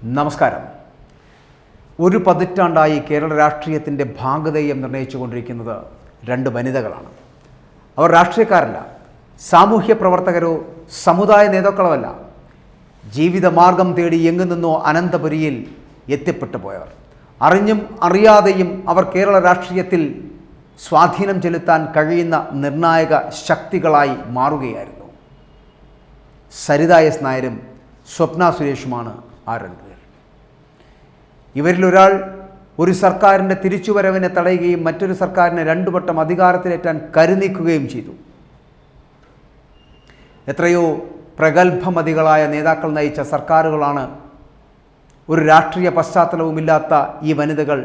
നമസ്കാരം. ഒരു പതിറ്റാണ്ടായി കേരള രാഷ്ട്രീയത്തിൻ്റെ ഭാഗധേയം നിർണ്ണയിച്ചുകൊണ്ടിരിക്കുന്നത് രണ്ട് വനിതകളാണ്. അവർ രാഷ്ട്രീയക്കാരല്ല, സാമൂഹ്യ പ്രവർത്തകരോ സമുദായ നേതാക്കളോ അല്ല. ജീവിതമാർഗം തേടി എങ്ങു നിന്നോ അനന്തപുരിയിൽ എത്തിപ്പെട്ടു പോയവർ. അറിഞ്ഞും അറിയാതെയും അവർ കേരള രാഷ്ട്രീയത്തിൽ സ്വാധീനം ചെലുത്താൻ കഴിയുന്ന നിർണായക ശക്തികളായി മാറുകയായിരുന്നു. സരിത എസ് നായരും സ്വപ്ന സുരേഷുമാണ് ആ രണ്ടുപേർ. ഇവരിലൊരാൾ ഒരു സർക്കാരിൻ്റെ തിരിച്ചുവരവിനെ തടയുകയും മറ്റൊരു സർക്കാരിനെ രണ്ടുവട്ടം അധികാരത്തിലേറ്റാൻ കരുനീക്കുകയും ചെയ്തു. എത്രയോ പ്രഗത്ഭമതികളായ നേതാക്കൾ നയിച്ച സർക്കാരുകളാണ് ഒരു രാഷ്ട്രീയ പശ്ചാത്തലവുമില്ലാത്ത ഈ വനിതകൾ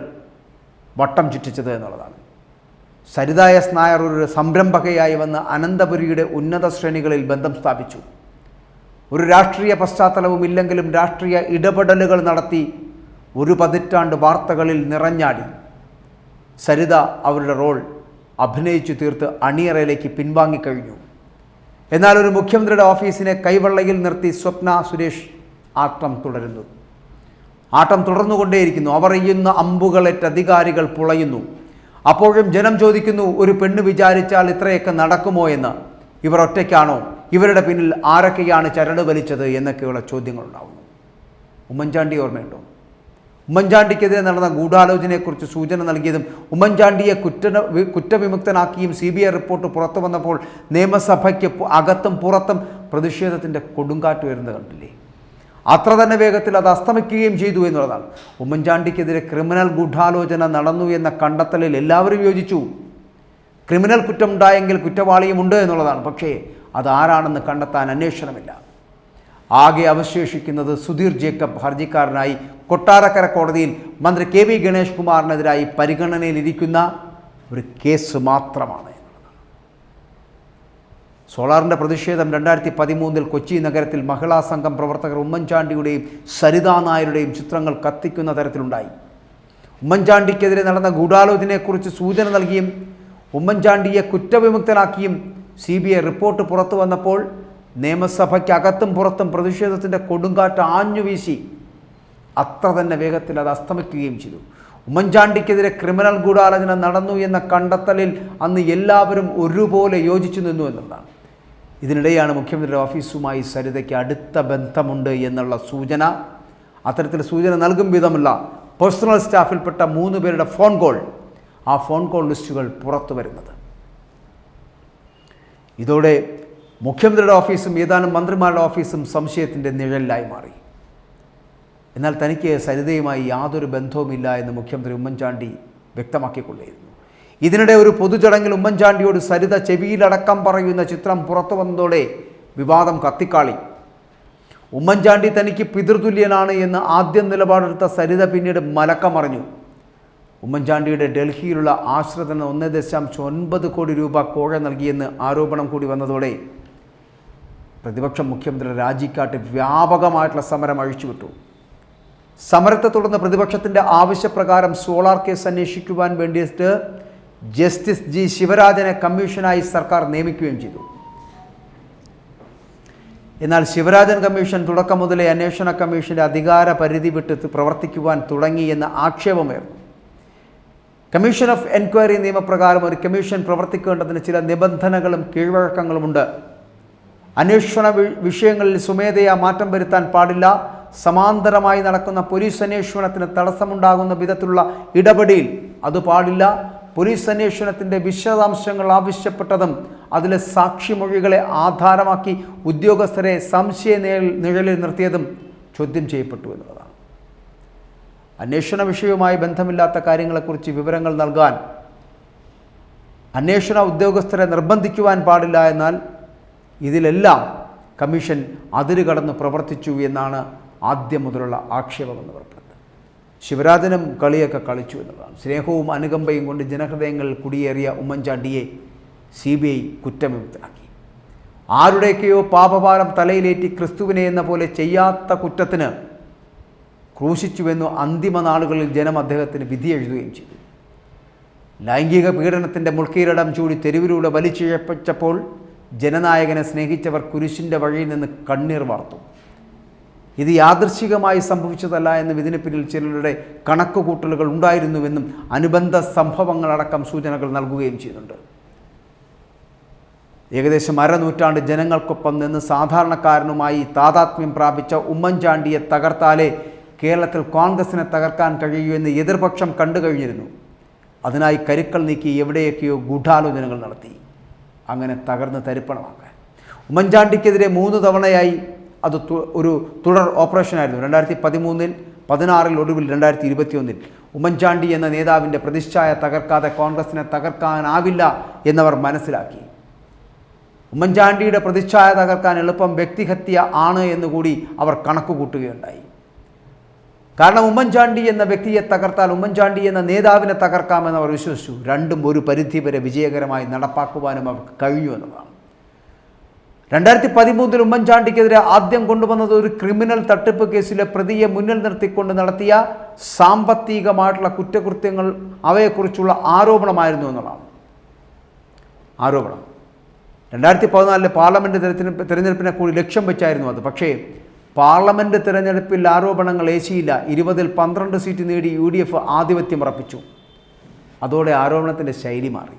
വട്ടം ചുറ്റിച്ചത് എന്നുള്ളതാണ്. സരിത എസ് നായർ ഒരു സംരംഭകയായി വന്ന് അനന്തപുരിയുടെ ഉന്നത ശ്രേണികളിൽ ബന്ധം സ്ഥാപിച്ചു. ഒരു രാഷ്ട്രീയ പശ്ചാത്തലവുമില്ലെങ്കിലും രാഷ്ട്രീയ ഇടപെടലുകൾ നടത്തി ഒരു പതിറ്റാണ്ട് വാർത്തകളിൽ നിറഞ്ഞാടി. സരിത അവരുടെ റോൾ അഭിനയിച്ചു തീർത്ത് അണിയറയിലേക്ക് പിൻവാങ്ങിക്കഴിഞ്ഞു. എന്നാൽ ഒരു മുഖ്യമന്ത്രിയുടെ ഓഫീസിനെ കൈവെള്ളയിൽ നിർത്തി സ്വപ്ന സുരേഷ് ആട്ടം തുടരുന്നു. ആട്ടം തുടർന്നുകൊണ്ടേയിരിക്കുന്നു. അവർ എയ്യുന്ന അമ്പുകളേറ്റ അധികാരികൾ പുളയുന്നു. അപ്പോഴും ജനം ചോദിക്കുന്നു, ഒരു പെണ്ണ് വിചാരിച്ചാൽ ഇത്രയൊക്കെ നടക്കുമോ എന്ന്. ഇവർ ഒറ്റയ്ക്കാണോ? ഇവരുടെ പിന്നിൽ ആരൊക്കെയാണ് ചരട് വലിച്ചത് എന്നൊക്കെയുള്ള ചോദ്യങ്ങളുണ്ടാവുന്നു. ഉമ്മൻചാണ്ടി ഓർമ്മയുണ്ടോ? ഉമ്മൻചാണ്ടിക്കെതിരെ നടന്ന ഗൂഢാലോചനയെക്കുറിച്ച് സൂചന നൽകിയതും ഉമ്മൻചാണ്ടിയെ കുറ്റവിമുക്തനാക്കിയും CBI റിപ്പോർട്ട് പുറത്തു വന്നപ്പോൾ നിയമസഭയ്ക്ക് അകത്തും പുറത്തും പ്രതിഷേധത്തിൻ്റെ കൊടുങ്കാറ്റ് വരുന്നത് കണ്ടില്ലേ? അത്ര തന്നെ വേഗത്തിൽ അത് അസ്തമിക്കുകയും ചെയ്തു എന്നുള്ളതാണ്. ഉമ്മൻചാണ്ടിക്കെതിരെ ക്രിമിനൽ ഗൂഢാലോചന നടന്നു എന്ന കണ്ടെത്തലിൽ എല്ലാവരും യോജിച്ചു. ക്രിമിനൽ കുറ്റമുണ്ടായെങ്കിൽ കുറ്റവാളിയുമുണ്ട് എന്നുള്ളതാണ്. പക്ഷേ അതാരാണെന്ന് കണ്ടെത്താൻ അന്വേഷണമില്ല. ആകെ അവശേഷിക്കുന്നത് സുധീർ ജേക്കബ് ഹർജിക്കാരനായി കൊട്ടാരക്കര കോടതിയിൽ മന്ത്രി KV ഗണേഷ് കുമാറിനെതിരായി പരിഗണനയിലിരിക്കുന്ന ഒരു കേസ് മാത്രമാണ്. സോളാറിൻ്റെ പ്രതിഷേധം 2013 കൊച്ചി നഗരത്തിൽ മഹിളാ സംഘം പ്രവർത്തകർ ഉമ്മൻചാണ്ടിയുടെയും സരിതാ നായരുടെയും ചിത്രങ്ങൾ കത്തിക്കുന്ന തരത്തിലുണ്ടായി. ഉമ്മൻചാണ്ടിക്കെതിരെ നടന്ന ഗൂഢാലോചനയെക്കുറിച്ച് സൂചന നൽകിയും ഉമ്മൻചാണ്ടിയെ കുറ്റവിമുക്തനാക്കിയും CBI റിപ്പോർട്ട് പുറത്തു വന്നപ്പോൾ നിയമസഭയ്ക്കകത്തും പുറത്തും പ്രതിഷേധത്തിൻ്റെ കൊടുങ്കാറ്റ് ആഞ്ഞുവീശി. അത്ര തന്നെ വേഗത്തിൽ അത് അസ്തമിക്കുകയും ചെയ്തു. ഉമ്മൻചാണ്ടിക്കെതിരെ ക്രിമിനൽ ഗൂഢാലോചന നടന്നു എന്ന കണ്ടെത്തലിൽ അന്ന് എല്ലാവരും ഒരുപോലെ യോജിച്ചു നിന്നു എന്നുള്ളതാണ്. ഇതിനിടെയാണ് മുഖ്യമന്ത്രിയുടെ ഓഫീസുമായി സരിതയ്ക്ക് അടുത്ത ബന്ധമുണ്ട് എന്നുള്ള സൂചന. അത്തരത്തിൽ സൂചന നൽകും വിധമുള്ള പേഴ്സണൽ സ്റ്റാഫിൽപ്പെട്ട 3 പേരുടെ ഫോൺ കോൾ, ആ ഫോൺ കോൾ ലിസ്റ്റുകൾ പുറത്തു വരുന്നത്. ഇതോടെ മുഖ്യമന്ത്രിയുടെ ഓഫീസും ഏതാനും മന്ത്രിമാരുടെ ഓഫീസും സംശയത്തിൻ്റെ നിഴലിലായി മാറി. എന്നാൽ തനിക്ക് സരിതയുമായി യാതൊരു ബന്ധവുമില്ല എന്ന് മുഖ്യമന്ത്രി ഉമ്മൻചാണ്ടി വ്യക്തമാക്കിക്കൊണ്ടിരുന്നു. ഇതിനിടെ ഒരു പൊതുചടങ്ങിൽ ഉമ്മൻചാണ്ടിയോട് സരിത ചെവിയിലടക്കം പറയുന്ന ചിത്രം പുറത്തു വന്നതോടെ വിവാദം കത്തിക്കാളി. ഉമ്മൻചാണ്ടി തനിക്ക് പിതൃതുല്യനാണ് എന്ന് ആദ്യം നിലപാടെടുത്ത സരിത പിന്നീട് മലക്കമറിഞ്ഞു. ഉമ്മൻചാണ്ടിയുടെ ഡൽഹിയിലുള്ള ആശ്രിതന് 1.9 കോടി രൂപ കോഴ നൽകിയെന്ന് ആരോപണം കൂടി വന്നതോടെ പ്രതിപക്ഷം മുഖ്യമന്ത്രിയുടെ രാജിക്കാട്ട് വ്യാപകമായിട്ടുള്ള സമരം അഴിച്ചുവിട്ടു. സമരത്തെ തുടർന്ന് പ്രതിപക്ഷത്തിൻ്റെ ആവശ്യപ്രകാരം സോളാർ കേസ് അന്വേഷിക്കുവാൻ വേണ്ടിയിട്ട് ജസ്റ്റിസ് G ശിവരാജനെ കമ്മീഷനായി സർക്കാർ നിയമിക്കുകയും ചെയ്തു. എന്നാൽ ശിവരാജൻ കമ്മീഷൻ തുടക്കം മുതലേ അന്വേഷണ കമ്മീഷൻ്റെ അധികാര പരിധി വിട്ട് പ്രവർത്തിക്കുവാൻ തുടങ്ങി എന്ന ആക്ഷേപമായിരുന്നു. കമ്മീഷൻ ഓഫ് എൻക്വയറി നിയമപ്രകാരം ഒരു കമ്മീഷൻ പ്രവർത്തിക്കേണ്ടതിന് ചില നിബന്ധനകളും കീഴ്വഴക്കങ്ങളുമുണ്ട്. അന്വേഷണ വിഷയങ്ങളിൽ സ്വമേധയാ മാറ്റം വരുത്താൻ പാടില്ല. സമാന്തരമായി നടക്കുന്ന പോലീസ് അന്വേഷണത്തിന് തടസ്സമുണ്ടാകുന്ന വിധത്തിലുള്ള ഇടപെടൽ അത് പാടില്ല. പോലീസ് അന്വേഷണത്തിൻ്റെ വിശദാംശങ്ങൾ ആവശ്യപ്പെട്ടതും അതിലെ സാക്ഷിമൊഴികളെ ആധാരമാക്കി ഉദ്യോഗസ്ഥരെ സംശയ നിഴലിൽ നിർത്തിയതും ചോദ്യം ചെയ്യപ്പെട്ടു എന്നുള്ളതാണ്. അന്വേഷണ വിഷയവുമായി ബന്ധമില്ലാത്ത കാര്യങ്ങളെക്കുറിച്ച് വിവരങ്ങൾ നൽകാൻ അന്വേഷണ ഉദ്യോഗസ്ഥരെ നിർബന്ധിക്കുവാൻ പാടില്ല. എന്നാൽ ഇതിലെല്ലാം കമ്മീഷൻ അതിരുകടന്ന് പ്രവർത്തിച്ചു എന്നാണ് ആദ്യം മുതലുള്ള ആക്ഷേപമെന്ന് പുറപ്പെടുന്നത്. ശിവരാജനും കളിയൊക്കെ കളിച്ചു എന്നുള്ളതാണ്. സ്നേഹവും അനുകമ്പയും കൊണ്ട് ജനഹൃദയങ്ങളിൽ കുടിയേറിയ ഉമ്മൻചാണ്ടിയെ CBI കുറ്റവിമുക്തനാക്കി. ആരുടെയൊക്കെയോ പാപഭാരം തലയിലേറ്റി ക്രിസ്തുവിനെ എന്ന പോലെ ചെയ്യാത്ത കുറ്റത്തിന് ക്രൂശിച്ചുവെന്നു അന്തിമ നാളുകളിൽ ജനം അദ്ദേഹത്തിന് വിധി എഴുതുകയും ചെയ്തു. ലൈംഗിക പീഡനത്തിൻ്റെ മുൾക്കീരടം ചൂടി തെരുവിലൂടെ വലിച്ചിഴപ്പിച്ചപ്പോൾ ജനനായകനെ സ്നേഹിച്ചവർ കുരിശിൻ്റെ വഴിയിൽ നിന്ന് കണ്ണീർ വാർത്തു. ഇത് യാദൃശ്ചികമായി സംഭവിച്ചതല്ല എന്നും ഇതിന് പിന്നിൽ ചിലരുടെ കണക്കുകൂട്ടലുകൾ ഉണ്ടായിരുന്നുവെന്നും അനുബന്ധ സംഭവങ്ങളടക്കം സൂചനകൾ നൽകുകയും ചെയ്യുന്നുണ്ട്. ഏകദേശം അരനൂറ്റാണ്ട് ജനങ്ങൾക്കൊപ്പം നിന്ന് സാധാരണക്കാരനുമായി താതാത്മ്യം പ്രാപിച്ച ഉമ്മൻചാണ്ടിയെ തകർത്താലേ കേരളത്തിൽ കോൺഗ്രസിനെ തകർക്കാൻ കഴിയൂ എന്ന് എതിർപക്ഷം കണ്ടു കഴിഞ്ഞിരുന്നു. അതിനായി കരുക്കൾ നീക്കി എവിടെയൊക്കെയോ ഗൂഢാലോചനകൾ നടത്തി, അങ്ങനെ തകർന്ന് തരിപ്പണമാക്കാൻ. ഉമ്മൻചാണ്ടിക്കെതിരെ 3 തവണയായി അത് ഒരു തുടർ ഓപ്പറേഷനായിരുന്നു. 2013, 2016, ഒടുവിൽ 2021. ഉമ്മൻചാണ്ടി എന്ന നേതാവിൻ്റെ പ്രതിച്ഛായ തകർക്കാതെ കോൺഗ്രസിനെ തകർക്കാനാവില്ല എന്നവർ മനസ്സിലാക്കി. ഉമ്മൻചാണ്ടിയുടെ പ്രതിച്ഛായ തകർക്കാൻ എളുപ്പം വ്യക്തിഹത്യ ആണ് എന്നുകൂടി അവർ കണക്കുകൂട്ടുകയുണ്ടായി. കാരണം ഉമ്മൻചാണ്ടി എന്ന വ്യക്തിയെ തകർത്താൽ ഉമ്മൻചാണ്ടി എന്ന നേതാവിനെ തകർക്കാമെന്ന് അവർ വിശ്വസിച്ചു. രണ്ടും ഒരു പരിധിവരെ വിജയകരമായി നടപ്പാക്കുവാനും അവർക്ക് കഴിഞ്ഞു എന്നതാണ്. 2013 ഉമ്മൻചാണ്ടിക്കെതിരെ ആദ്യം കൊണ്ടുവന്നത് ഒരു ക്രിമിനൽ തട്ടിപ്പ് കേസിലെ പ്രതിയെ മുന്നിൽ നിർത്തിക്കൊണ്ട് നടത്തിയ സാമ്പത്തികമായിട്ടുള്ള കുറ്റകൃത്യങ്ങൾ, അവയെക്കുറിച്ചുള്ള ആരോപണമായിരുന്നു എന്നുള്ളതാണ്. ആരോപണം 2014 പാർലമെൻറ്റ് തിരഞ്ഞെടുപ്പിനെ കൂടി ലക്ഷ്യം വെച്ചായിരുന്നു അത്. പക്ഷേ പാർലമെൻറ്റ് തിരഞ്ഞെടുപ്പിൽ ആരോപണങ്ങൾ ഏശിയില്ല. 20-ൽ 12 സീറ്റ് നേടി UDF ആധിപത്യം ഉറപ്പിച്ചു. അതോടെ ആരോപണത്തിൻ്റെ ശൈലി മാറി.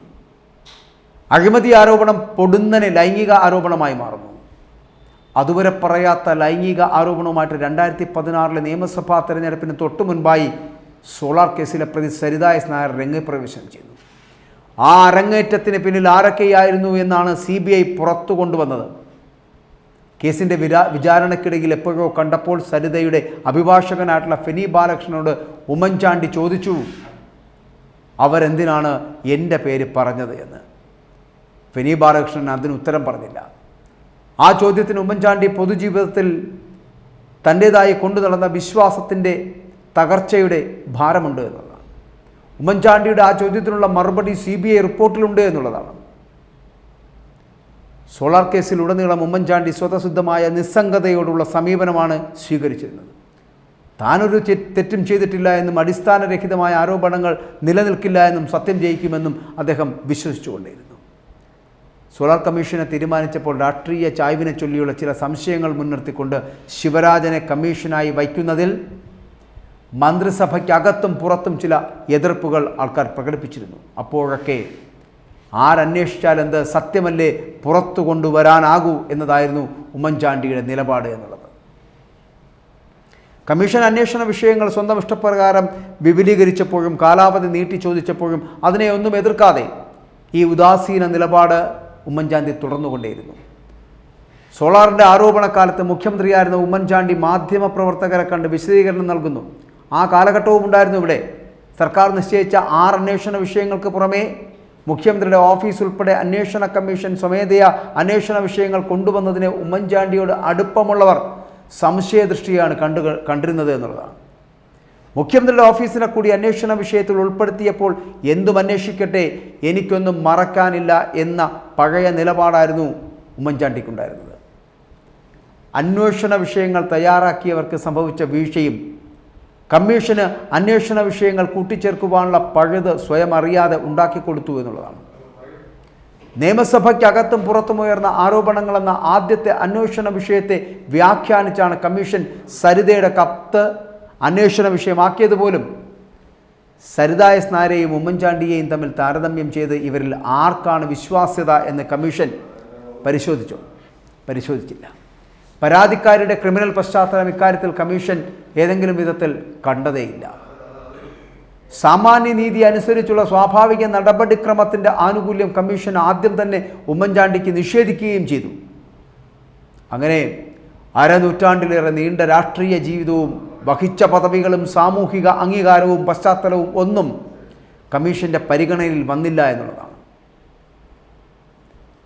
അഴിമതി ആരോപണം പൊടുന്നനെ ലൈംഗിക ആരോപണമായി മാറുന്നു. അതുവരെ പറയാത്ത ലൈംഗിക ആരോപണവുമായിട്ട് 2016 നിയമസഭാ തിരഞ്ഞെടുപ്പിന് തൊട്ടു മുൻപായി സോളാർ കേസിലെ പ്രതി സരിത എസ് നായർ രംഗപ്രവേശനം ചെയ്തു. ആ അരങ്ങേറ്റത്തിന് പിന്നിൽ ആരൊക്കെയായിരുന്നു എന്നാണ് CBI പുറത്തു കൊണ്ടുവന്നത്. കേസിൻ്റെ വിചാരണയ്ക്കിടയിൽ എപ്പോഴോ കണ്ടപ്പോൾ സരിതയുടെ അഭിഭാഷകനായിട്ടുള്ള ഫെനി ബാലകൃഷ്ണനോട് ഉമ്മൻചാണ്ടി ചോദിച്ചു, അവരെന്തിനാണ് എൻ്റെ പേര് പറഞ്ഞത് എന്ന്. ഫെനി ബാലകൃഷ്ണൻ അതിന് ഉത്തരം പറഞ്ഞില്ല. ആ ചോദ്യത്തിന് ഉമ്മൻചാണ്ടി പൊതുജീവിതത്തിൽ തൻ്റേതായി കൊണ്ടു നടന്ന വിശ്വാസത്തിൻ്റെ തകർച്ചയുടെ ഭാരമുണ്ട് എന്നുള്ളതാണ്. ഉമ്മൻചാണ്ടിയുടെ ആ ചോദ്യത്തിനുള്ള മറുപടി CBI റിപ്പോർട്ടിലുണ്ട് എന്നുള്ളതാണ്. സോളാർ കേസിലുടനീളം ഉമ്മൻചാണ്ടി സ്വതസിദ്ധമായ നിസ്സംഗതയോടുള്ള സമീപനമാണ് സ്വീകരിച്ചിരുന്നത്. താനൊരു തെറ്റും ചെയ്തിട്ടില്ല എന്നും അടിസ്ഥാനരഹിതമായ ആരോപണങ്ങൾ നിലനിൽക്കില്ല എന്നും സത്യം ജയിക്കുമെന്നും അദ്ദേഹം വിശ്വസിച്ചുകൊണ്ടേയിരുന്നു. സോളാർ കമ്മീഷനെ തീരുമാനിച്ചപ്പോൾ രാഷ്ട്രീയ ചായ്വിനെ ചൊല്ലിയുള്ള ചില സംശയങ്ങൾ മുൻനിർത്തിക്കൊണ്ട് ശിവരാജനെ കമ്മീഷനായി വയ്ക്കുന്നതിൽ മന്ത്രിസഭയ്ക്കകത്തും പുറത്തും ചില എതിർപ്പുകൾ ആൾക്കാർ പ്രകടിപ്പിച്ചിരുന്നു. അപ്പോഴൊക്കെ ആരന്വേഷിച്ചാൽ എന്ത്, സത്യമല്ലേ പുറത്തു കൊണ്ടുവരാനാകൂ എന്നതായിരുന്നു ഉമ്മൻചാണ്ടിയുടെ നിലപാട് എന്നുള്ളത്. കമ്മീഷൻ അന്വേഷണ വിഷയങ്ങൾ സ്വന്തം ഇഷ്ടപ്രകാരം വിപുലീകരിച്ചപ്പോഴും കാലാവധി നീട്ടി ചോദിച്ചപ്പോഴും അതിനെ ഒന്നും എതിർക്കാതെ ഈ ഉദാസീന നിലപാട് ഉമ്മൻചാണ്ടി തുടർന്നുകൊണ്ടേയിരുന്നു. സോളാറിൻ്റെ ആരോപണക്കാലത്ത് മുഖ്യമന്ത്രിയായിരുന്ന ഉമ്മൻചാണ്ടി മാധ്യമപ്രവർത്തകരെ കണ്ട് വിശദീകരണം നൽകുന്നു. ആ കാലഘട്ടവും ഉണ്ടായിരുന്നു ഇവിടെ. സർക്കാർ നിശ്ചയിച്ച 6 അന്വേഷണ വിഷയങ്ങൾക്ക് പുറമേ മുഖ്യമന്ത്രിയുടെ ഓഫീസ് ഉൾപ്പെടെ അന്വേഷണ കമ്മീഷൻ സ്വമേധയാ അന്വേഷണ വിഷയങ്ങൾ കൊണ്ടുവന്നതിനെ ഉമ്മൻചാണ്ടിയോട് അടുപ്പമുള്ളവർ സംശയദൃഷ്ടിയാണ് കണ്ടിരുന്നത് എന്നുള്ളതാണ്. മുഖ്യമന്ത്രിയുടെ ഓഫീസിനെ കൂടി അന്വേഷണ വിഷയത്തിൽ ഉൾപ്പെടുത്തിയപ്പോൾ എന്തും അന്വേഷിക്കട്ടെ, എനിക്കൊന്നും മറക്കാനില്ല എന്ന പഴയ നിലപാടായിരുന്നു ഉമ്മൻചാണ്ടിക്കുണ്ടായിരുന്നത്. അന്വേഷണ വിഷയങ്ങൾ തയ്യാറാക്കിയവർക്ക് സംഭവിച്ച വീഴ്ചയും കമ്മീഷന് അന്വേഷണ വിഷയങ്ങൾ കൂട്ടിച്ചേർക്കുവാനുള്ള പഴുത് സ്വയം അറിയാതെ ഉണ്ടാക്കിക്കൊടുത്തു എന്നുള്ളതാണ്. നിയമസഭയ്ക്കകത്തും പുറത്തുമുയർന്ന ആരോപണങ്ങളെന്ന ആദ്യത്തെ അന്വേഷണ വിഷയത്തെ വ്യാഖ്യാനിച്ചാണ് കമ്മീഷൻ സരിതയുടെ കത്ത് അന്വേഷണ വിഷയമാക്കിയതുപോലും. സരിത എസ് നായരെയും ഉമ്മൻചാണ്ടിയെയും തമ്മിൽ താരതമ്യം ചെയ്ത് ഇവരിൽ ആർക്കാണ് വിശ്വാസ്യത എന്ന് കമ്മീഷൻ പരിശോധിച്ചില്ല. പരാതിക്കാരുടെ ക്രിമിനൽ പശ്ചാത്തലം ഇക്കാര്യത്തിൽ കമ്മീഷൻ ഏതെങ്കിലും വിധത്തിൽ കണ്ടതേയില്ല. സാമാന്യനീതി അനുസരിച്ചുള്ള സ്വാഭാവിക നടപടിക്രമത്തിൻ്റെ ആനുകൂല്യം കമ്മീഷൻ ആദ്യം തന്നെ ഉമ്മൻചാണ്ടിക്ക് നിഷേധിക്കുകയും ചെയ്തു. അങ്ങനെ അരനൂറ്റാണ്ടിലേറെ നീണ്ട രാഷ്ട്രീയ ജീവിതവും വഹിച്ച പദവികളും സാമൂഹിക അംഗീകാരവും പശ്ചാത്തലവും ഒന്നും കമ്മീഷൻ്റെ പരിഗണനയിൽ വന്നില്ല എന്നുള്ളതാണ്.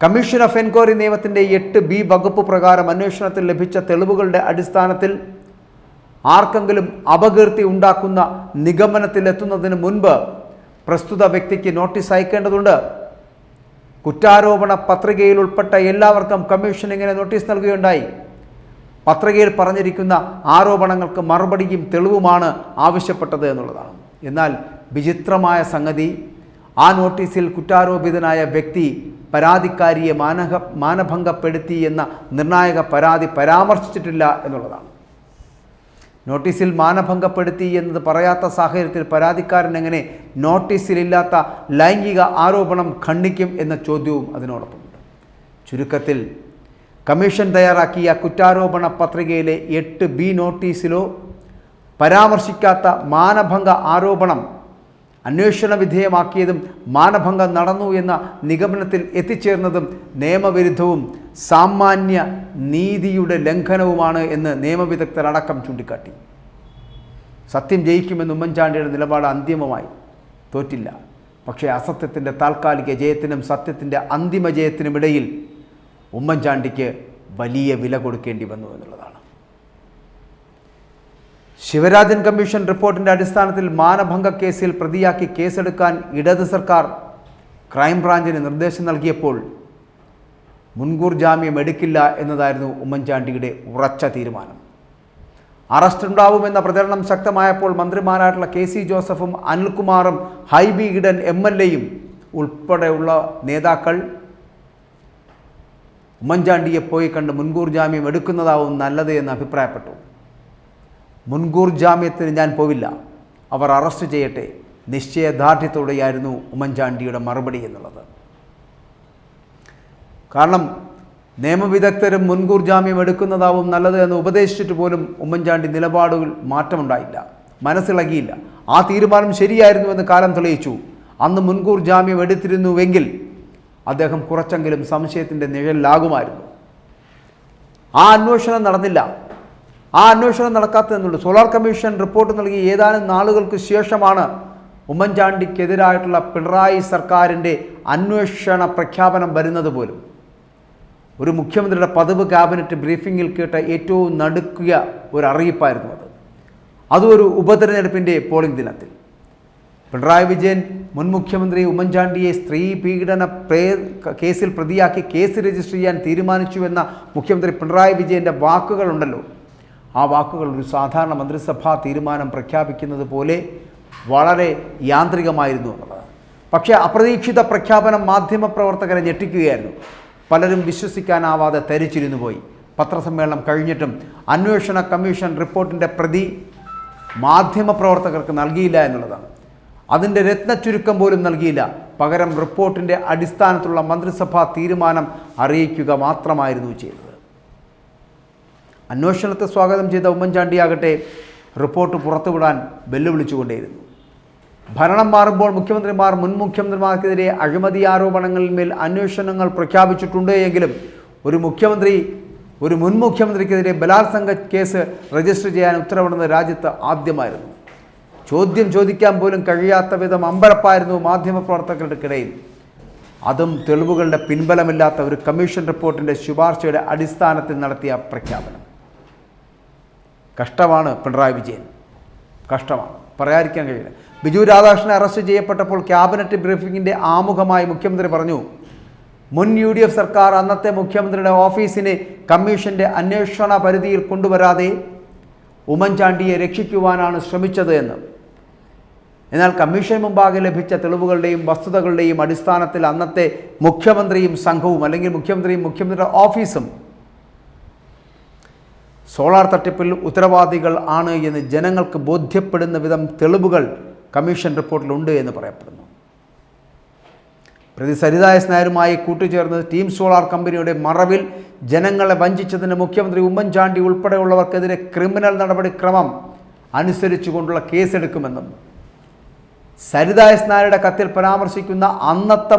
കമ്മീഷൻ ഓഫ് എൻക്വയറി നിയമത്തിൻ്റെ 8B വകുപ്പ് പ്രകാരം അന്വേഷണത്തിൽ ലഭിച്ച തെളിവുകളുടെ അടിസ്ഥാനത്തിൽ ആർക്കെങ്കിലും അപകീർത്തി ഉണ്ടാക്കുന്ന നിഗമനത്തിലെത്തുന്നതിന് മുൻപ് പ്രസ്തുത വ്യക്തിക്ക് നോട്ടീസ് അയക്കേണ്ടതുണ്ട്. കുറ്റാരോപണ പത്രികയിൽ ഉൾപ്പെട്ട എല്ലാവർക്കും കമ്മീഷൻ ഇങ്ങനെ നോട്ടീസ് നൽകുകയുണ്ടായി. പത്രികയിൽ പറഞ്ഞിരിക്കുന്ന ആരോപണങ്ങൾക്ക് മറുപടിയും തെളിവുമാണ് ആവശ്യപ്പെട്ടത് എന്നുള്ളതാണ്. എന്നാൽ വിചിത്രമായ സംഗതി, ആ നോട്ടീസിൽ കുറ്റാരോപിതനായ വ്യക്തി പരാതിക്കാരിയെ മാനഭംഗപ്പെടുത്തി എന്ന നിർണായക പരാതി പരാമർശിച്ചിട്ടില്ല എന്നുള്ളതാണ്. നോട്ടീസിൽ മാനഭംഗപ്പെടുത്തി എന്നത് പറയാത്ത സാഹചര്യത്തിൽ പരാതിക്കാരൻ എങ്ങനെ നോട്ടീസിലില്ലാത്ത ലൈംഗിക ആരോപണം ഖണ്ഡിക്കും എന്ന ചോദ്യവും അതിനോടൊപ്പമുണ്ട്. ചുരുക്കത്തിൽ കമ്മീഷൻ തയ്യാറാക്കിയ കുറ്റാരോപണ പത്രികയിലെ 8B നോട്ടീസിലോ പരാമർശിക്കാത്ത മാനഭംഗ ആരോപണം അന്വേഷണ വിധേയമാക്കിയതും മാനഭംഗം നടന്നു എന്ന നിഗമനത്തിൽ എത്തിച്ചേർന്നതും നിയമവിരുദ്ധവും സാമാന്യ നീതിയുടെ ലംഘനവുമാണ് എന്ന് നിയമവിദഗ്ധരടക്കം ചൂണ്ടിക്കാട്ടി. സത്യം ജയിക്കുമെന്ന് ഉമ്മൻചാണ്ടിയുടെ നിലപാട് അന്തിമമായി തോറ്റില്ല. പക്ഷേ അസത്യത്തിൻ്റെ താൽക്കാലിക ജയത്തിനും സത്യത്തിൻ്റെ അന്തിമ ജയത്തിനുമിടയിൽ ഉമ്മൻചാണ്ടിക്ക് വലിയ വില കൊടുക്കേണ്ടി വന്നു എന്നുള്ളതാണ്. ശിവരാജൻ കമ്മീഷൻ റിപ്പോർട്ടിൻ്റെ അടിസ്ഥാനത്തിൽ മാനഭംഗ കേസിൽ പ്രതിയാക്കി കേസെടുക്കാൻ ഇടത് സർക്കാർ ക്രൈംബ്രാഞ്ചിന് നിർദ്ദേശം നൽകിയപ്പോൾ മുൻകൂർ ജാമ്യം എടുക്കില്ല എന്നതായിരുന്നു ഉമ്മൻചാണ്ടിയുടെ ഉറച്ച തീരുമാനം. അറസ്റ്റ് ഉണ്ടാവുമെന്ന പ്രചരണം ശക്തമായപ്പോൾ മന്ത്രിമാരായിട്ടുള്ള KC ജോസഫും അനിൽകുമാറും ഹൈബി ഈഡൻ MLAയും ഉൾപ്പെടെയുള്ള നേതാക്കൾ ഉമ്മൻചാണ്ടിയെ പോയി കണ്ട് മുൻകൂർ ജാമ്യം എടുക്കുന്നതാവും നല്ലത് എന്ന് അഭിപ്രായപ്പെട്ടു. മുൻകൂർ ജാമ്യത്തിന് ഞാൻ പോവില്ല, അവർ അറസ്റ്റ് ചെയ്യട്ടെ, നിശ്ചയദാർഢ്യത്തോടെയായിരുന്നു ഉമ്മൻചാണ്ടിയുടെ മറുപടി എന്നുള്ളത്. കാരണം നിയമവിദഗ്ധരും മുൻകൂർ ജാമ്യം എടുക്കുന്നതാവും നല്ലത് എന്ന് ഉപദേശിച്ചിട്ട് പോലും ഉമ്മൻചാണ്ടി നിലപാടുകൾ മാറ്റമുണ്ടായില്ല, മനസ്സിളകിയില്ല. ആ തീരുമാനം ശരിയായിരുന്നുവെന്ന് കാലം തെളിയിച്ചു. അന്ന് മുൻകൂർ ജാമ്യം എടുത്തിരുന്നുവെങ്കിൽ അദ്ദേഹം കുറച്ചെങ്കിലും സംശയത്തിൻ്റെ നിഴലിലാകുമായിരുന്നു. ആ അന്വേഷണം നടന്നില്ല. ആ അന്വേഷണം നടക്കാത്തതെന്നുള്ളൂ. സോളാർ കമ്മീഷൻ റിപ്പോർട്ട് നൽകി ഏതാനും നാളുകൾക്ക് ശേഷമാണ് ഉമ്മൻചാണ്ടിക്കെതിരായിട്ടുള്ള പിണറായി സർക്കാരിൻ്റെ അന്വേഷണ പ്രഖ്യാപനം വരുന്നത് പോലും. ഒരു മുഖ്യമന്ത്രിയുടെ പതിവ് ക്യാബിനറ്റ് ബ്രീഫിങ്ങിൽ കേട്ട ഏറ്റവും നടുക്കിയ ഒരു അറിയിപ്പായിരുന്നു അത്. അതും ഒരു ഉപതെരഞ്ഞെടുപ്പിൻ്റെ പോളിംഗ് ദിനത്തിൽ. പിണറായി വിജയൻ മുൻ മുഖ്യമന്ത്രി ഉമ്മൻചാണ്ടിയെ സ്ത്രീ പീഡന കേസിൽ പ്രതിയാക്കി കേസ് രജിസ്റ്റർ ചെയ്യാൻ തീരുമാനിച്ചുവെന്ന മുഖ്യമന്ത്രി പിണറായി വിജയൻ്റെ വാക്കുകളുണ്ടല്ലോ, ആ വാക്കുകൾ ഒരു സാധാരണ മന്ത്രിസഭാ തീരുമാനം പ്രഖ്യാപിക്കുന്നത് പോലെ വളരെ യാന്ത്രികമായിരുന്നു എന്നുള്ളത്. പക്ഷേ അപ്രതീക്ഷിത പ്രഖ്യാപനം മാധ്യമപ്രവർത്തകരെ ഞെട്ടിക്കുകയായിരുന്നു. പലരും വിശ്വസിക്കാനാവാതെ തരിച്ചിരുന്നു പോയി. പത്രസമ്മേളനം കഴിഞ്ഞിട്ടും അന്വേഷണ കമ്മീഷൻ റിപ്പോർട്ടിൻ്റെ പ്രതി മാധ്യമപ്രവർത്തകർക്ക് നൽകിയില്ല എന്നുള്ളതാണ്. അതിൻ്റെ രത്നച്ചുരുക്കം പോലും നൽകിയില്ല. പകരം റിപ്പോർട്ടിൻ്റെ അടിസ്ഥാനത്തിലുള്ള മന്ത്രിസഭാ തീരുമാനം അറിയിക്കുക മാത്രമായിരുന്നു ചെയ്തത്. അന്വേഷണത്തെ സ്വാഗതം ചെയ്ത ഉമ്മൻചാണ്ടിയാകട്ടെ റിപ്പോർട്ട് പുറത്തുവിടാൻ വെല്ലുവിളിച്ചുകൊണ്ടേയിരുന്നു. ഭരണം മാറുമ്പോൾ മുഖ്യമന്ത്രിമാർ മുൻ മുഖ്യമന്ത്രിമാർക്കെതിരെ അഴിമതി ആരോപണങ്ങളിന്മേൽ അന്വേഷണങ്ങൾ പ്രഖ്യാപിച്ചിട്ടുണ്ട് എങ്കിലും ഒരു മുൻ മുഖ്യമന്ത്രിക്കെതിരെ ബലാത്സംഗ കേസ് രജിസ്റ്റർ ചെയ്യാൻ ഉത്തരവിടുന്നത് രാജ്യത്ത് ആദ്യമായിരുന്നു. ചോദ്യം ചോദിക്കാൻ പോലും കഴിയാത്ത വിധം അമ്പരപ്പായിരുന്നു മാധ്യമപ്രവർത്തകർക്കിടയിൽ. അതും തെളിവുകളുടെ പിൻബലമില്ലാത്ത ഒരു കമ്മീഷൻ റിപ്പോർട്ടിൻ്റെ ശുപാർശയുടെ അടിസ്ഥാനത്തിൽ നടത്തിയ പ്രഖ്യാപനം. കഷ്ടമാണ് പിണറായി വിജയൻ, കഷ്ടമാണ്, പറയാതിരിക്കാൻ കഴിയില്ല. ബിജു രാധാകൃഷ്ണൻ അറസ്റ്റ് ചെയ്യപ്പെട്ടപ്പോൾ ക്യാബിനറ്റ് ബ്രീഫിങ്ങിൻ്റെ ആമുഖമായി മുഖ്യമന്ത്രി പറഞ്ഞു, മുൻ UDF സർക്കാർ അന്നത്തെ മുഖ്യമന്ത്രിയുടെ ഓഫീസിനെ കമ്മീഷൻ്റെ അന്വേഷണ പരിധിയിൽ കൊണ്ടുവരാതെ ഉമ്മൻചാണ്ടിയെ രക്ഷിക്കുവാനാണ് ശ്രമിച്ചത് എന്ന്. എന്നാൽ കമ്മീഷൻ മുമ്പാകെ ലഭിച്ച തെളിവുകളുടെയും വസ്തുതകളുടെയും അടിസ്ഥാനത്തിൽ അന്നത്തെ മുഖ്യമന്ത്രിയും സംഘവും അല്ലെങ്കിൽ മുഖ്യമന്ത്രിയുടെ ഓഫീസും സോളാർ തട്ടിപ്പിൽ ഉത്തരവാദികൾ ആണ് എന്ന് ജനങ്ങൾക്ക് ബോധ്യപ്പെടുന്ന വിധം തെളിവുകൾ കമ്മീഷൻ റിപ്പോർട്ടിലുണ്ട് എന്ന് പറയപ്പെടുന്നു. പ്രതി സരിത എസ് നായരുമായി കൂട്ടുചേർന്ന് ടീം സോളാർ കമ്പനിയുടെ മറവിൽ ജനങ്ങളെ വഞ്ചിച്ചതിന് മുഖ്യമന്ത്രി ഉമ്മൻചാണ്ടി ഉൾപ്പെടെയുള്ളവർക്കെതിരെ ക്രിമിനൽ നടപടിക്രമം അനുസരിച്ചുകൊണ്ടുള്ള കേസെടുക്കുമെന്നും സരിത എസ് നായരുടെ കത്തിൽ പരാമർശിക്കുന്ന അന്നത്തെ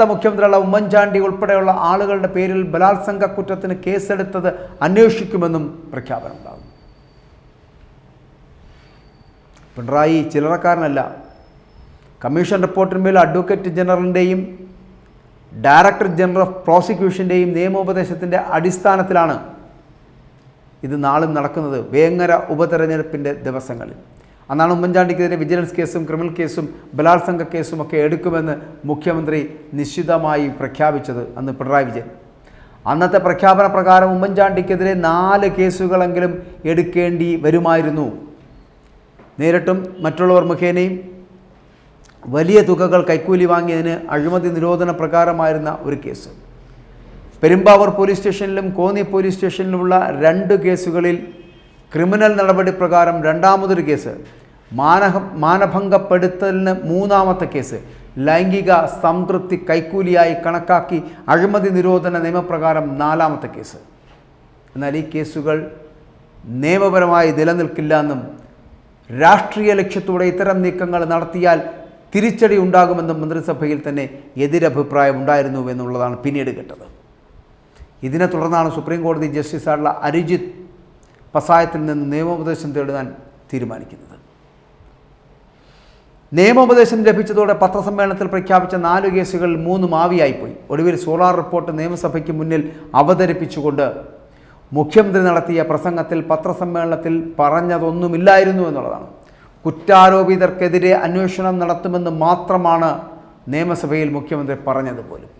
മുഖ്യമന്ത്രിയുള്ള ഉമ്മൻചാണ്ടി ഉൾപ്പെടെയുള്ള ആളുകളുടെ പേരിൽ ബലാത്സംഗ കുറ്റത്തിന് കേസെടുത്തത് അന്വേഷിക്കുമെന്നും പ്രഖ്യാപനമുണ്ടാകും. പിണറായി ചില്ലറക്കാരനല്ല. കമ്മീഷൻ റിപ്പോർട്ടിന്മേൽ അഡ്വക്കേറ്റ് ജനറലിൻ്റെയും ഡയറക്ടർ ജനറൽ ഓഫ് പ്രോസിക്യൂഷൻ്റെയും നിയമോപദേശത്തിൻ്റെ അടിസ്ഥാനത്തിലാണ് ഇത് നാളും നടക്കുന്നത്. വേങ്ങര ഉപതെരഞ്ഞെടുപ്പിൻ്റെ ദിവസങ്ങളിൽ അന്നാണ് ഉമ്മൻചാണ്ടിക്കെതിരെ വിജിലൻസ് കേസും ക്രിമിനൽ കേസും ബലാത്സംഗ കേസും ഒക്കെ എടുക്കുമെന്ന് മുഖ്യമന്ത്രി നിശ്ചിതമായി പ്രഖ്യാപിച്ചത് അന്ന് പിണറായി വിജയൻ. അന്നത്തെ പ്രഖ്യാപന പ്രകാരം ഉമ്മൻചാണ്ടിക്കെതിരെ 4 കേസുകളെങ്കിലും എടുക്കേണ്ടി വരുമായിരുന്നു. നേരിട്ടും മറ്റുള്ളവർ മുഖേനയും വലിയ തുകകൾ കൈക്കൂലി വാങ്ങിയതിന് അഴിമതി നിരോധന പ്രകാരമായിരുന്ന ഒരു കേസ്. പെരുമ്പാവൂർ പോലീസ് സ്റ്റേഷനിലും കോന്നി പോലീസ് സ്റ്റേഷനിലുമുള്ള 2 കേസുകളിൽ ക്രിമിനൽ നടപടി പ്രകാരം രണ്ടാമതൊരു കേസ്, മാനഭംഗപ്പെടുത്തലിന് മൂന്നാമത്തെ കേസ്, ലൈംഗിക സംതൃപ്തി കൈക്കൂലിയായി കണക്കാക്കി അഴിമതി നിരോധന നിയമപ്രകാരം നാലാമത്തെ കേസ്. എന്നാൽ ഈ കേസുകൾ നിയമപരമായി നിലനിൽക്കില്ല എന്നും രാഷ്ട്രീയ ലക്ഷ്യത്തോടെ ഇത്തരം നീക്കങ്ങൾ നടത്തിയാൽ തിരിച്ചടി ഉണ്ടാകുമെന്നും മന്ത്രിസഭയിൽ തന്നെ എതിരഭിപ്രായം ഉണ്ടായിരുന്നു എന്നുള്ളതാണ് പിന്നീട് കേട്ടത്. ഇതിനെ തുടർന്നാണ് സുപ്രീം കോടതി ജസ്റ്റിസായിട്ടുള്ള അരിജിത്ത് പസായത്തിൽ നിന്ന് നിയമോപദേശം തേടാൻ തീരുമാനിക്കുന്നത്. നിയമോപദേശം ലഭിച്ചതോടെ പത്രസമ്മേളനത്തിൽ പ്രഖ്യാപിച്ച 4 കേസുകളിൽ 3 ആവിയായിപ്പോയി. ഒടുവിൽ സോളാർ റിപ്പോർട്ട് നിയമസഭയ്ക്ക് മുന്നിൽ അവതരിപ്പിച്ചുകൊണ്ട് മുഖ്യമന്ത്രി നടത്തിയ പ്രസംഗത്തിൽ പത്രസമ്മേളനത്തിൽ പറഞ്ഞതൊന്നുമില്ലായിരുന്നു എന്നുള്ളതാണ്. കുറ്റാരോപിതർക്കെതിരെ അന്വേഷണം നടത്തുമെന്ന് മാത്രമാണ് നിയമസഭയിൽ മുഖ്യമന്ത്രി പറഞ്ഞതുപോലും.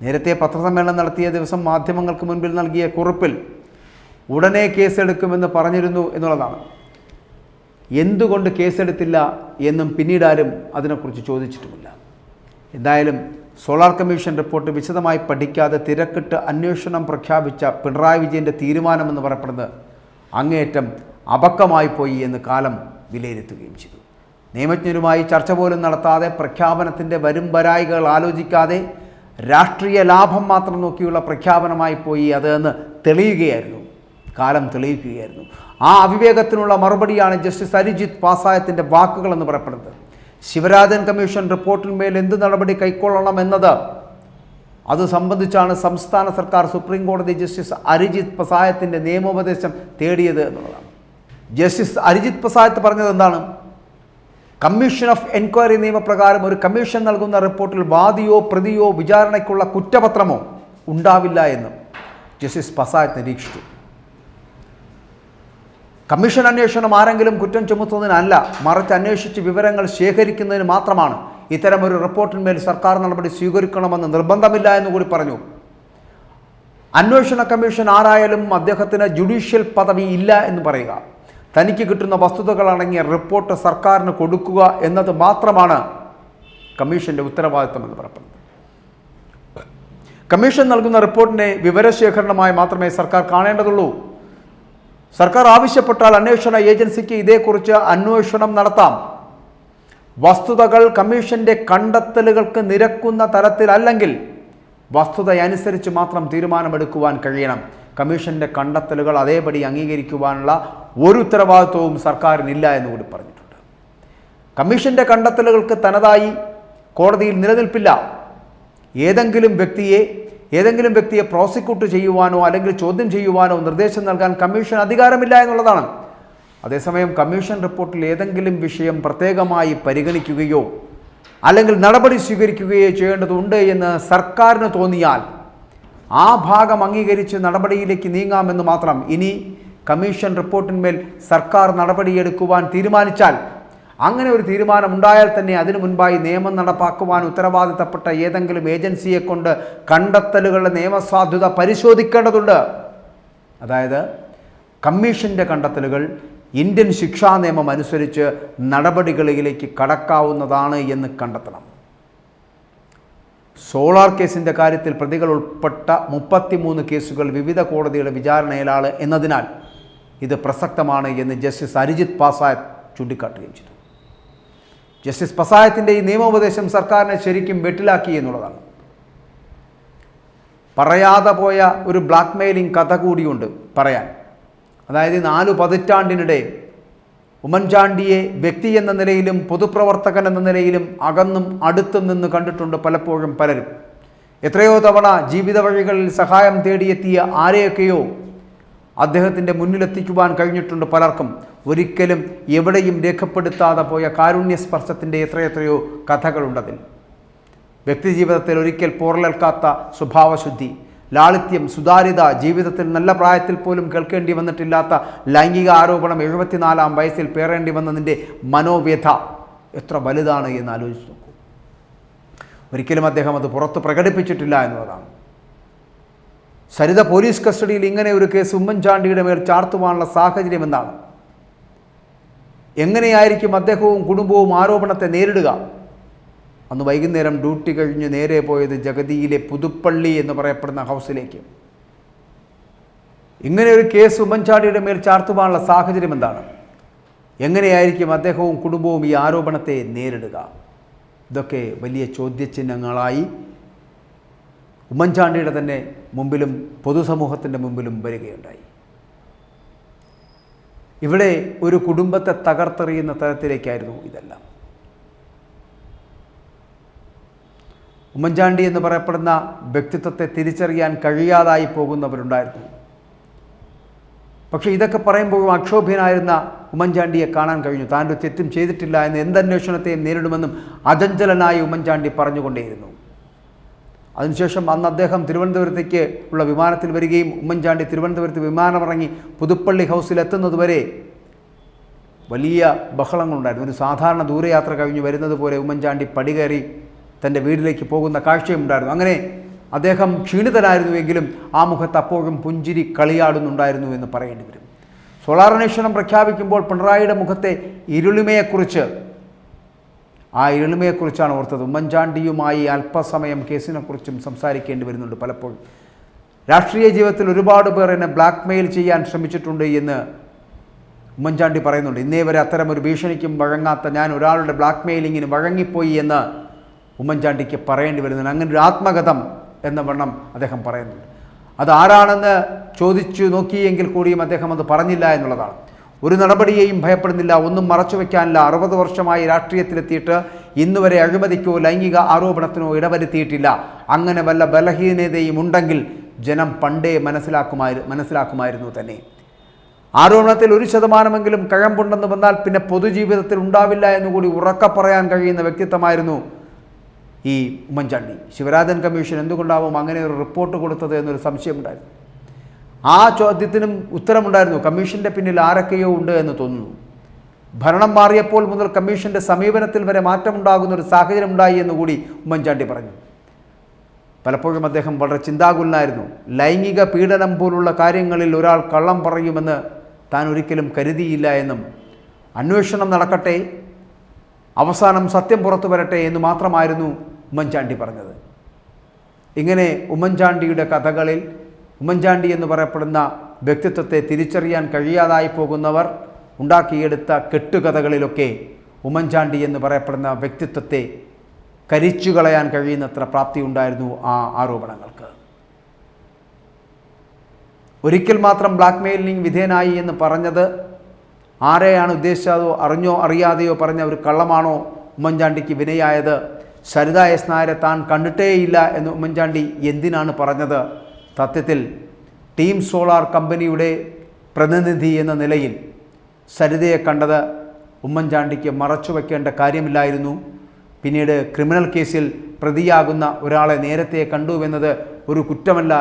നേരത്തെ പത്രസമ്മേളനം നടത്തിയ ദിവസം മാധ്യമങ്ങൾക്ക് മുൻപിൽ നൽകിയ കുറിപ്പിൽ ഉടനെ കേസെടുക്കുമെന്ന് പറഞ്ഞിരുന്നു എന്നുള്ളതാണ്. എന്തുകൊണ്ട് കേസെടുത്തില്ല എന്നും പിന്നീടാരും അതിനെക്കുറിച്ച് ചോദിച്ചിട്ടുമില്ല. എന്തായാലും സോളാർ കമ്മീഷൻ റിപ്പോർട്ട് വിശദമായി പഠിക്കാതെ തിരക്കിട്ട് അന്വേഷണം പ്രഖ്യാപിച്ച പിണറായി വിജയൻ്റെ തീരുമാനമെന്ന് പറയപ്പെടുന്നത് അങ്ങേയറ്റം അബദ്ധമായി പോയി എന്ന് കാലം വിലയിരുത്തുകയും ചെയ്തു. നിയമജ്ഞരുമായി ചർച്ച പോലും നടത്താതെ, പ്രഖ്യാപനത്തിൻ്റെ വരും വരായികൾ ആലോചിക്കാതെ രാഷ്ട്രീയ ലാഭം മാത്രം നോക്കിയുള്ള പ്രഖ്യാപനമായി പോയി അതെന്ന് തെളിയുകയായിരുന്നു, കാലം തെളിയിക്കുകയായിരുന്നു. ആ അവിവേകത്തിനുള്ള മറുപടിയാണ് ജസ്റ്റിസ് അരിജിത്ത് പസായത്തിൻ്റെ വാക്കുകളെന്ന് പറയപ്പെടുന്നത്. ശിവരാജൻ കമ്മീഷൻ റിപ്പോർട്ടിന്മേൽ എന്ത് നടപടി കൈക്കൊള്ളണമെന്നത് അത് സംബന്ധിച്ചാണ് സംസ്ഥാന സർക്കാർ സുപ്രീം കോടതി ജസ്റ്റിസ് അരിജിത്ത് പസായത്തിൻ്റെ നിയമോപദേശം തേടിയത് എന്നുള്ളതാണ്. ജസ്റ്റിസ് അരിജിത്ത് പസായത്ത് പറഞ്ഞത് എന്താണ്? കമ്മീഷൻ ഓഫ് എൻക്വയറി നിയമപ്രകാരം ഒരു കമ്മീഷൻ നൽകുന്ന റിപ്പോർട്ടിൽ വാദിയോ പ്രതിയോ വിചാരണയ്ക്കുള്ള കുറ്റപത്രമോ ഉണ്ടാവില്ല എന്നും ജസ്റ്റിസ് പസായത്ത് നിരീക്ഷിച്ചു. കമ്മീഷൻ അന്വേഷണം ആരെങ്കിലും കുറ്റം ചുമത്തുന്നതിനല്ല, മറിച്ച് അന്വേഷിച്ച് വിവരങ്ങൾ ശേഖരിക്കുന്നതിന് മാത്രമാണ്. ഇത്തരമൊരു റിപ്പോർട്ടിന്മേൽ സർക്കാർ നടപടി സ്വീകരിക്കണമെന്ന് നിർബന്ധമില്ല എന്നുകൂടി പറഞ്ഞു. അന്വേഷണ കമ്മീഷൻ ആരായാലും അദ്ദേഹത്തിന് ജുഡീഷ്യൽ പദവി ഇല്ല എന്ന് പറയുക, തനിക്ക് കിട്ടുന്ന വസ്തുതകളടങ്ങിയ റിപ്പോർട്ട് സർക്കാരിന് കൊടുക്കുക എന്നത് മാത്രമാണ് കമ്മീഷൻ്റെ ഉത്തരവാദിത്തം എന്ന് പറയപ്പെടുന്നത്. കമ്മീഷൻ നൽകുന്ന റിപ്പോർട്ടിനെ വിവരശേഖരണമായി മാത്രമേ സർക്കാർ കാണേണ്ടതുള്ളൂ. സർക്കാർ ആവശ്യപ്പെട്ടാൽ അന്വേഷണ ഏജൻസിക്ക് ഇതേക്കുറിച്ച് അന്വേഷണം നടത്താം. വസ്തുതകൾ കമ്മീഷന്റെ കണ്ടെത്തലുകൾക്ക് നിരക്കുന്ന തരത്തിലല്ലെങ്കിൽ വസ്തുതയനുസരിച്ച് മാത്രം തീരുമാനമെടുക്കുവാൻ കഴിയണം. കമ്മീഷന്റെ കണ്ടെത്തലുകൾ അതേപടി അംഗീകരിക്കുവാനുള്ള ഒരു ഉത്തരവാദിത്വവും സർക്കാരിനില്ല എന്നുകൂടി പറഞ്ഞിട്ടുണ്ട്. കമ്മീഷന്റെ കണ്ടെത്തലുകൾക്ക് തനതായി കോടതിയിൽ നിലനിൽപ്പില്ല. ഏതെങ്കിലും വ്യക്തിയെ പ്രോസിക്യൂട്ട് ചെയ്യുവാനോ അല്ലെങ്കിൽ ചോദ്യം ചെയ്യുവാനോ നിർദ്ദേശം നൽകാൻ കമ്മീഷൻ അധികാരമില്ല എന്നുള്ളതാണ്. അതേസമയം കമ്മീഷൻ റിപ്പോർട്ടിൽ ഏതെങ്കിലും വിഷയം പ്രത്യേകമായി പരിഗണിക്കുകയോ അല്ലെങ്കിൽ നടപടി സ്വീകരിക്കുകയോ ചെയ്യേണ്ടതുണ്ട് എന്ന് സർക്കാരിന് തോന്നിയാൽ ആ ഭാഗം അംഗീകരിച്ച് നടപടിയിലേക്ക് നീങ്ങാമെന്ന് മാത്രം. ഇനി കമ്മീഷൻ റിപ്പോർട്ടിന്മേൽ സർക്കാർ നടപടിയെടുക്കുവാൻ തീരുമാനിച്ചാൽ, അങ്ങനെ ഒരു തീരുമാനമുണ്ടായാൽ തന്നെ അതിനു മുൻപായി നിയമം നടപ്പാക്കുവാൻ ഉത്തരവാദിത്തപ്പെട്ട ഏതെങ്കിലും ഏജൻസിയെ കൊണ്ട് കണ്ടെത്തലുകളുടെ നിയമസാധുത പരിശോധിക്കേണ്ടതുണ്ട്. അതായത് കമ്മീഷന്റെ കണ്ടെത്തലുകൾ ഇന്ത്യൻ ശിക്ഷാ നിയമം അനുസരിച്ച് നടപടികളിലേക്ക് കടക്കാവുന്നതാണ് എന്ന് കണ്ടെത്തണം. സോളാർ കേസിൻ്റെ കാര്യത്തിൽ പ്രതികൾ ഉൾപ്പെട്ട 33 കേസുകൾ വിവിധ കോടതിയുടെ വിചാരണയിലാണ് എന്നതിനാൽ ഇത് പ്രസക്തമാണ് എന്ന് ജസ്റ്റിസ് അരിജിത്ത് പസായത്ത് ചൂണ്ടിക്കാട്ടുകയും ചെയ്തു. ജസ്റ്റിസ് പസായത്തിൻ്റെ ഈ നിയമോപദേശം സർക്കാരിനെ ശരിക്കും വെട്ടിലാക്കി എന്നുള്ളതാണ്. പറയാതെ പോയ ഒരു ബ്ലാക്ക് മെയിലിംഗ് കഥ കൂടിയുണ്ട് പറയാൻ. അതായത് 4 പതിറ്റാണ്ടിനിടെ ഉമ്മൻചാണ്ടിയെ വ്യക്തി എന്ന നിലയിലും പൊതുപ്രവർത്തകൻ എന്ന നിലയിലും അകന്നും അടുത്തും നിന്ന് കണ്ടിട്ടുണ്ട് പലപ്പോഴും പലരും. എത്രയോ തവണ ജീവിത വഴികളിൽ സഹായം തേടിയെത്തിയ ആരെയൊക്കെയോ അദ്ദേഹത്തിൻ്റെ മുന്നിലെത്തിക്കുവാൻ കഴിഞ്ഞിട്ടുണ്ട് പലർക്കും. ഒരിക്കലും എവിടെയും രേഖപ്പെടുത്താതെ പോയ കാരുണ്യസ്പർശത്തിൻ്റെ എത്രയെത്രയോ കഥകളുണ്ടതിൽ. വ്യക്തിജീവിതത്തിൽ ഒരിക്കൽ പോറലേൽക്കാത്ത സ്വഭാവശുദ്ധി, ലാളിത്യം, സുതാര്യത, ജീവിതത്തിൽ നല്ല പ്രായത്തിൽ പോലും കേൾക്കേണ്ടി വന്നിട്ടില്ലാത്ത ലൈംഗിക ആരോപണം 74-ാം വയസ്സിൽ പേറേണ്ടി വന്നതിൻ്റെ മനോവ്യഥ എത്ര വലുതാണ് എന്ന് ആലോചിച്ച് നോക്കൂ. ഒരിക്കലും അദ്ദേഹം അത് പുറത്ത് പ്രകടിപ്പിച്ചിട്ടില്ല എന്നുള്ളതാണ്. സരിത പോലീസ് കസ്റ്റഡിയിൽ ഇങ്ങനെ ഒരു കേസ് ഉമ്മൻചാണ്ടിയുടെ മേൽ ചാർത്തുവാനുള്ള സാഹചര്യം എന്താണ്? എങ്ങനെയായിരിക്കും അദ്ദേഹവും കുടുംബവും ആരോപണത്തെ നേരിടുക? അന്ന് വൈകുന്നേരം ഡ്യൂട്ടി കഴിഞ്ഞ് നേരെ പോയത് ജഗതിയിലെ പുതുപ്പള്ളി എന്ന് പറയപ്പെടുന്ന ഹൗസിലേക്ക്. ഇങ്ങനെ ഒരു കേസ് ഉമ്മൻചാണ്ടിയുടെ മേൽ ചാർത്തുവാനുള്ള സാഹചര്യം എന്താണ്? എങ്ങനെയായിരിക്കും അദ്ദേഹവും കുടുംബവും ഈ ആരോപണത്തെ നേരിടുക? ഇതൊക്കെ വലിയ ചോദ്യചിഹ്നങ്ങളായി ഉമ്മൻചാണ്ടിയുടെ തന്നെ മുമ്പിലും പൊതുസമൂഹത്തിൻ്റെ മുമ്പിലും വരികയുണ്ടായി. ഇവിടെ ഒരു കുടുംബത്തെ തകർത്തെറിയുന്ന തരത്തിലേക്കായിരുന്നു ഇതെല്ലാം. ഉമ്മൻചാണ്ടി എന്ന് പറയപ്പെടുന്ന വ്യക്തിത്വത്തെ തിരിച്ചറിയാൻ കഴിയാതായി പോകുന്നവരുണ്ടായിരുന്നു. പക്ഷേ ഇതൊക്കെ പറയുമ്പോഴും അക്ഷോഭ്യനായിരുന്ന ഉമ്മൻചാണ്ടിയെ കാണാൻ കഴിഞ്ഞു. താനൊരു തെറ്റും ചെയ്തിട്ടില്ല എന്ന് എന്തന്വേഷണത്തെയും നേരിടുമെന്നും അചഞ്ചലനായി ഉമ്മൻചാണ്ടി പറഞ്ഞുകൊണ്ടേയിരുന്നു. അതിനുശേഷം അന്ന് അദ്ദേഹം തിരുവനന്തപുരത്തേക്ക് ഉള്ള വിമാനത്തിൽ വരികയും ഉമ്മൻചാണ്ടി തിരുവനന്തപുരത്ത് വിമാനമിറങ്ങി പുതുപ്പള്ളി ഹൗസിലെത്തുന്നതുവരെ വലിയ ബഹളങ്ങളുണ്ടായിരുന്നു. ഒരു സാധാരണ ദൂരയാത്ര കഴിഞ്ഞ് വരുന്നത് പോലെ ഉമ്മൻചാണ്ടി പടികയറി തൻ്റെ വീട്ടിലേക്ക് പോകുന്ന കാഴ്ചയുണ്ടായിരുന്നു. അങ്ങനെ അദ്ദേഹം ക്ഷീണിതനായിരുന്നുവെങ്കിലും ആ മുഖത്ത് അപ്പോഴും പുഞ്ചിരി കളിയാടുന്നുണ്ടായിരുന്നു എന്ന് പറയേണ്ടി വരും. സോളാർ അന്വേഷണം പ്രഖ്യാപിക്കുമ്പോൾ പിണറായിയുടെ മുഖത്തെ ഇരുളിമയെക്കുറിച്ചാണ് ഓർത്തത്. ഉമ്മൻചാണ്ടിയുമായി അല്പസമയം കേസിനെക്കുറിച്ചും സംസാരിക്കേണ്ടി വരുന്നുണ്ട്. പലപ്പോഴും രാഷ്ട്രീയ ജീവിതത്തിൽ ഒരുപാട് പേർ എന്നെ ബ്ലാക്ക് മെയിൽ ചെയ്യാൻ ശ്രമിച്ചിട്ടുണ്ട് എന്ന് ഉമ്മൻചാണ്ടി പറയുന്നുണ്ട്. ഇന്നേ വരെ അത്തരമൊരു ഭീഷണിക്കും വഴങ്ങാത്ത ഞാൻ ഒരാളുടെ ബ്ലാക്ക് മെയിലിങ്ങിന് വഴങ്ങിപ്പോയി എന്ന് ഉമ്മൻചാണ്ടിക്ക് പറയേണ്ടി വരുന്നുണ്ട്. അങ്ങനെ ഒരു ആത്മകഥം എന്ന വണ്ണം അദ്ദേഹം പറയുന്നുണ്ട്. അതാരാണെന്ന് ചോദിച്ചു നോക്കിയെങ്കിൽ കൂടിയും അദ്ദേഹം അത് പറഞ്ഞില്ല എന്നുള്ളതാണ്. ഒരു നടപടിയെയും ഭയപ്പെടുന്നില്ല, ഒന്നും മറച്ചു വയ്ക്കാനില്ല. 60 വർഷമായി രാഷ്ട്രീയത്തിലെത്തിയിട്ട് ഇന്നുവരെ അഴിമതിക്കോ ലൈംഗിക ആരോപണത്തിനോ ഇടവരുത്തിയിട്ടില്ല. അങ്ങനെ വല്ല ബലഹീനതയും ഉണ്ടെങ്കിൽ ജനം പണ്ടേ മനസ്സിലാക്കുമായിരുന്നു തന്നെ. ആരോപണത്തിൽ 1% കഴമ്പുണ്ടെന്ന് വന്നാൽ പിന്നെ പൊതുജീവിതത്തിൽ ഉണ്ടാവില്ല എന്നുകൂടി ഉറക്കെ പറയാൻ കഴിയുന്ന വ്യക്തിത്വമായിരുന്നു ഈ ഉമ്മൻചാണ്ടി. ശിവരാജൻ കമ്മീഷൻ എന്തുകൊണ്ടാവും അങ്ങനെ ഒരു റിപ്പോർട്ട് കൊടുത്തത് എന്നൊരു സംശയമുണ്ടായിരുന്നു. ആ ചോദ്യത്തിനും ഉത്തരമുണ്ടായിരുന്നു. കമ്മീഷൻ്റെ പിന്നിൽ ആരൊക്കെയോ ഉണ്ട് എന്ന് തോന്നുന്നു. ഭരണം മാറിയപ്പോൾ മുതൽ കമ്മീഷൻ്റെ സമീപനത്തിൽ വരെ മാറ്റമുണ്ടാകുന്ന ഒരു സാഹചര്യം ഉണ്ടായി എന്നുകൂടി ഉമ്മൻചാണ്ടി പറഞ്ഞു. പലപ്പോഴും അദ്ദേഹം വളരെ ചിന്താകുലനായിരുന്നു. ലൈംഗിക പീഡനം പോലുള്ള കാര്യങ്ങളിൽ ഒരാൾ കള്ളം പറയുമെന്ന് താൻ ഒരിക്കലും കരുതിയില്ല എന്നും അന്വേഷണം നടക്കട്ടെ, അവസാനം സത്യം പുറത്തു വരട്ടെ എന്ന് മാത്രമായിരുന്നു ഉമ്മൻചാണ്ടി പറഞ്ഞത്. ഇങ്ങനെ ഉമ്മൻചാണ്ടിയുടെ കഥകളിൽ ഉമ്മൻചാണ്ടി എന്ന് പറയപ്പെടുന്ന വ്യക്തിത്വത്തെ തിരിച്ചറിയാൻ കഴിയാതായി പോകുന്നവർ ഉണ്ടാക്കിയെടുത്ത കെട്ടുകഥകളിലൊക്കെ ഉമ്മൻചാണ്ടി എന്ന് പറയപ്പെടുന്ന വ്യക്തിത്വത്തെ കരിച്ചു കളയാൻ കഴിയുന്നത്ര പ്രാപ്തി ഉണ്ടായിരുന്നു ആ ആരോപണങ്ങൾക്ക്. ഒരിക്കൽ മാത്രം ബ്ലാക്ക് മെയിലിംഗ് വിധേയനായി എന്ന് പറഞ്ഞത് ആരെയാണ് ഉദ്ദേശിച്ചതോ അറിഞ്ഞോ അറിയാതെയോ പറഞ്ഞ ഒരു കള്ളമാണോ ഉമ്മൻചാണ്ടിക്ക് വിനയായത്? സരിത എസ് നായരെ താൻ കണ്ടിട്ടേയില്ല എന്ന് ഉമ്മൻചാണ്ടി എന്തിനാണ് പറഞ്ഞത്? സത്യത്തിൽ ടീം സോളാർ കമ്പനിയുടെ പ്രതിനിധി എന്ന നിലയിൽ സരിതയെ കണ്ടത് ഉമ്മൻചാണ്ടിക്ക് മറച്ചു വയ്ക്കേണ്ട കാര്യമില്ലായിരുന്നു. പിന്നീട് ക്രിമിനൽ കേസിൽ പ്രതിയാകുന്ന ഒരാളെ നേരത്തെ കണ്ടുവെന്നത് ഒരു കുറ്റമല്ല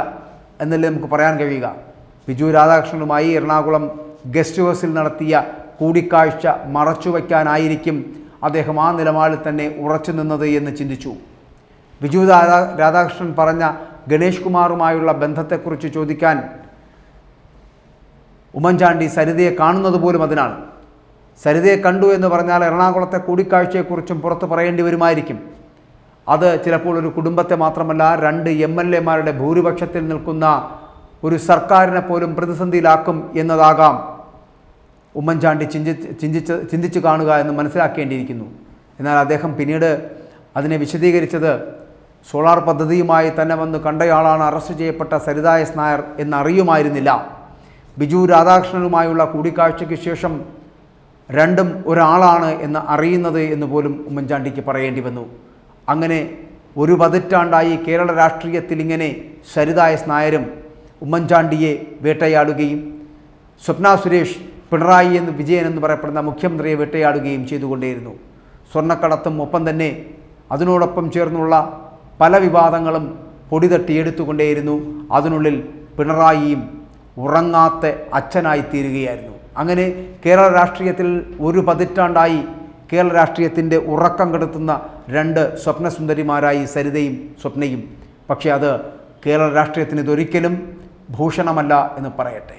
എന്നല്ലേ നമുക്ക് പറയാൻ കഴിയുക. ബിജു രാധാകൃഷ്ണനുമായി എറണാകുളം ഗസ്റ്റ് ഹൗസിൽ നടത്തിയ കൂടിക്കാഴ്ച മറച്ചുവയ്ക്കാനായിരിക്കും അദ്ദേഹം ആ നിലപാടിൽ തന്നെ ഉറച്ചു നിന്നത് എന്ന് ചിന്തിച്ചു. ബിജു രാധാകൃഷ്ണൻ പറഞ്ഞ ഗണേഷ് കുമാറുമായുള്ള ബന്ധത്തെക്കുറിച്ച് ചോദിക്കാൻ ഉമ്മൻചാണ്ടി സരിതയെ കാണുന്നത് പോലും അതിനാണ്. സരിതയെ കണ്ടു എന്ന് പറഞ്ഞാൽ എറണാകുളത്തെ കൂടിക്കാഴ്ചയെക്കുറിച്ചും പുറത്ത് പറയേണ്ടി വരുമായിരിക്കും. അത് ചിലപ്പോൾ ഒരു കുടുംബത്തെ മാത്രമല്ല 2 MLA-മാരുടെ ഭൂരിപക്ഷത്തിൽ നിൽക്കുന്ന ഒരു സർക്കാരിനെ പോലും പ്രതിസന്ധിയിലാക്കും എന്നതാകാം ഉമ്മൻചാണ്ടി ചിന്തിച്ച് കാണുക എന്ന് മനസ്സിലാക്കേണ്ടിയിരിക്കുന്നു. എന്നാൽ അദ്ദേഹം പിന്നീട് അതിനെ വിശദീകരിച്ചത് സോളാർ പദ്ധതിയുമായി തന്നെ വന്ന് കണ്ടയാളാണ് അറസ്റ്റ് ചെയ്യപ്പെട്ട സരിത എസ് നായർ എന്നറിയുമായിരുന്നില്ല. ബിജു രാധാകൃഷ്ണനുമായുള്ള കൂടിക്കാഴ്ചയ്ക്ക് ശേഷം രണ്ടും ഒരാളാണ് എന്ന് അറിയുന്നത് എന്ന് പോലും ഉമ്മൻചാണ്ടിക്ക് പറയേണ്ടി വന്നു. അങ്ങനെ ഒരു പതിറ്റാണ്ടായി കേരള രാഷ്ട്രീയത്തിൽ ഇങ്ങനെ സരിത എസ് നായരും ഉമ്മൻചാണ്ടിയെ വേട്ടയാടുകയും സ്വപ്ന സുരേഷ് പിണറായി വിജയൻ എന്ന് പറയപ്പെടുന്ന മുഖ്യമന്ത്രിയെ വേട്ടയാടുകയും ചെയ്തുകൊണ്ടേയിരുന്നു. സ്വർണ്ണക്കടത്തും ഒപ്പം തന്നെ അതിനോടൊപ്പം ചേർന്നുള്ള പല വിവാദങ്ങളും പൊടിതട്ടിയെടുത്തുകൊണ്ടേയിരുന്നു. അതിനുള്ളിൽ പിണറായിയും ഉറങ്ങാത്ത അച്ഛനായി തീരുകയായിരുന്നു. അങ്ങനെ കേരള രാഷ്ട്രീയത്തിൽ ഒരു പതിറ്റാണ്ടായി കേരള രാഷ്ട്രീയത്തിൻ്റെ ഉറക്കം കെടുത്തുന്ന 2 സ്വപ്നസുന്ദരിമാരായി സരിതയും സ്വപ്നയും. പക്ഷേ അത് കേരള രാഷ്ട്രീയത്തിന് ഇതൊരിക്കലും ഭൂഷണമല്ല എന്ന് പറയട്ടെ.